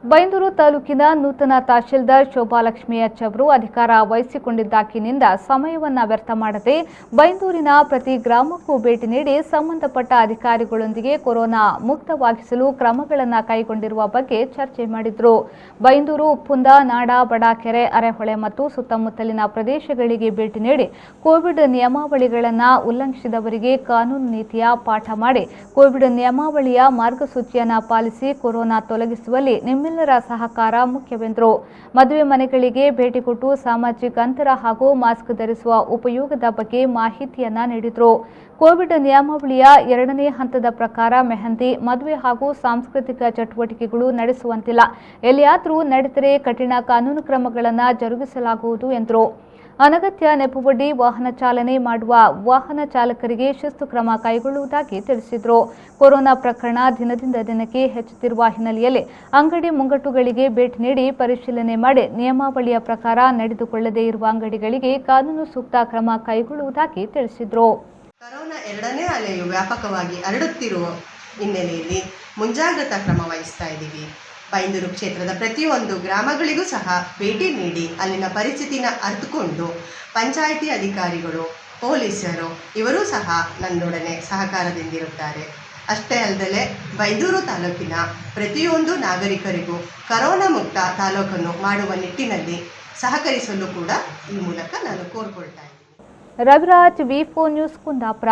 ಬೈಂದೂರು ತಾಲೂಕಿನ ನೂತನ ತಹಶೀಲ್ದಾರ್ ಶೋಭಾಲಕ್ಷ್ಮಿ ಎಚ್ ಅವರು ಅಧಿಕಾರ ವಹಿಸಿಕೊಂಡಿದ್ದಾಗಿನಿಂದ ಸಮಯವನ್ನು ವ್ಯರ್ಥ ಮಾಡದೆ ಬೈಂದೂರಿನ ಪ್ರತಿ ಗ್ರಾಮಕ್ಕೂ ಭೇಟಿ ನೀಡಿ ಸಂಬಂಧಪಟ್ಟ ಅಧಿಕಾರಿಗಳೊಂದಿಗೆ ಕೊರೋನಾ ಮುಕ್ತವಾಗಿಸಲು ಕ್ರಮಗಳನ್ನು ಕೈಗೊಂಡಿರುವ ಬಗ್ಗೆ ಚರ್ಚೆ ಮಾಡಿದರು. ಬೈಂದೂರು, ಉಪ್ಪುಂದ, ನಾಡ, ಬಡಾಕೆರೆ, ಅರೆಹೊಳೆ ಮತ್ತು ಸುತ್ತಮುತ್ತಲಿನ ಪ್ರದೇಶಗಳಿಗೆ ಭೇಟಿ ನೀಡಿ ಕೋವಿಡ್ ನಿಯಮಾವಳಿಗಳನ್ನು ಉಲ್ಲಂಘಿಸಿದವರಿಗೆ ಕಾನೂನು ನೀತಿಯ ಪಾಠ ಮಾಡಿ ಕೋವಿಡ್ ನಿಯಮಾವಳಿಯ ಮಾರ್ಗಸೂಚಿಯನ್ನು ಪಾಲಿಸಿ ಕೊರೋನಾ ತೊಲಗಿಸುವಲ್ಲಿ ನಿಮ್ಮೆಲ್ಲರ ಸಹಕಾರ ಮುಖ್ಯವೆಂದರು. ಮದುವೆ ಮನೆಗಳಿಗೆ ಭೇಟಿ ಕೊಟ್ಟು ಸಾಮಾಜಿಕ ಅಂತರ ಹಾಗೂ ಮಾಸ್ಕ್ ಧರಿಸುವ ಉಪಯೋಗದ ಬಗ್ಗೆ ಮಾಹಿತಿಯನ್ನ ನೀಡಿದರು. ಕೋವಿಡ್ ನಿಯಮಾವಳಿಯ 2ನೇ ಹಂತದ ಪ್ರಕಾರ ಮೆಹಂದಿ, ಮದುವೆ ಹಾಗೂ ಸಾಂಸ್ಕೃತಿಕ ಚಟುವಟಿಕೆಗಳು ನಡೆಸುವಂತಿಲ್ಲ. ಎಲ್ಲಿಯಾದರೂ ನಡೆದರೆ ಕಠಿಣ ಕಾನೂನು ಕ್ರಮಗಳನ್ನು ಜರುಗಿಸಲಾಗುವುದು ಎಂದರು. ಅನಗತ್ಯ ನೆಪವೊಡ್ಡಿ ವಾಹನ ಚಾಲನೆ ಮಾಡುವ ವಾಹನ ಚಾಲಕರಿಗೆ ಶಿಸ್ತು ಕ್ರಮ ಕೈಗೊಳ್ಳುವುದಾಗಿ ತಿಳಿಸಿದರು. ಕೊರೋನಾ ಪ್ರಕರಣ ದಿನದಿಂದ ದಿನಕ್ಕೆ ಹೆಚ್ಚುತ್ತಿರುವ ಹಿನ್ನೆಲೆಯಲ್ಲಿ ಅಂಗಡಿ ಮುಂಗಟ್ಟುಗಳಿಗೆ ಭೇಟಿ ನೀಡಿ ಪರಿಶೀಲನೆ ಮಾಡಿ ನಿಯಮಾವಳಿಯ ಪ್ರಕಾರ ನಡೆದುಕೊಳ್ಳದೇ ಇರುವ ಅಂಗಡಿಗಳಿಗೆ ಕಾನೂನು ಸೂಕ್ತ ಕ್ರಮ ಕೈಗೊಳ್ಳುವುದಾಗಿ ತಿಳಿಸಿದರು. ಕೊರೋನಾ 2ನೇ ಅಲೆಯು ವ್ಯಾಪಕವಾಗಿ ಹರಡುತ್ತಿರುವ ಹಿನ್ನೆಲೆಯಲ್ಲಿ ಮುಂಜಾಗ್ರತಾ ಕ್ರಮ ವಹಿಸ್ತಾ ಇದ್ದೀವಿ. ಬೈಂದೂರು ಕ್ಷೇತ್ರದ ಪ್ರತಿಯೊಂದು ಗ್ರಾಮಗಳಿಗೂ ಸಹ ಭೇಟಿ ನೀಡಿ ಅಲ್ಲಿನ ಪರಿಸ್ಥಿತಿನ ಅರಿತುಕೊಂಡು ಪಂಚಾಯಿತಿ ಅಧಿಕಾರಿಗಳು, ಪೊಲೀಸರು ಇವರೂ ಸಹ ನನ್ನೊಡನೆ ಸಹಕಾರದಿಂದಿರುತ್ತಾರೆ. ಅಷ್ಟೇ ಅಲ್ಲದೆ ಬೈಂದೂರು ತಾಲೂಕಿನ ಪ್ರತಿಯೊಂದು ನಾಗರಿಕರಿಗೂ ಕೊರೋನಾ ಮುಕ್ತ ತಾಲೂಕನ್ನು ಮಾಡುವ ನಿಟ್ಟಿನಲ್ಲಿ ಸಹಕರಿಸಲು ಕೂಡ ಈ ಮೂಲಕ ನಾನು ಕೋರ್ಕೊಳ್ತಾ ಇದ್ದೀನಿ. ರವಿರಾಜ್, ವಿ4 ನ್ಯೂಸ್, ಕುಂದಾಪುರ.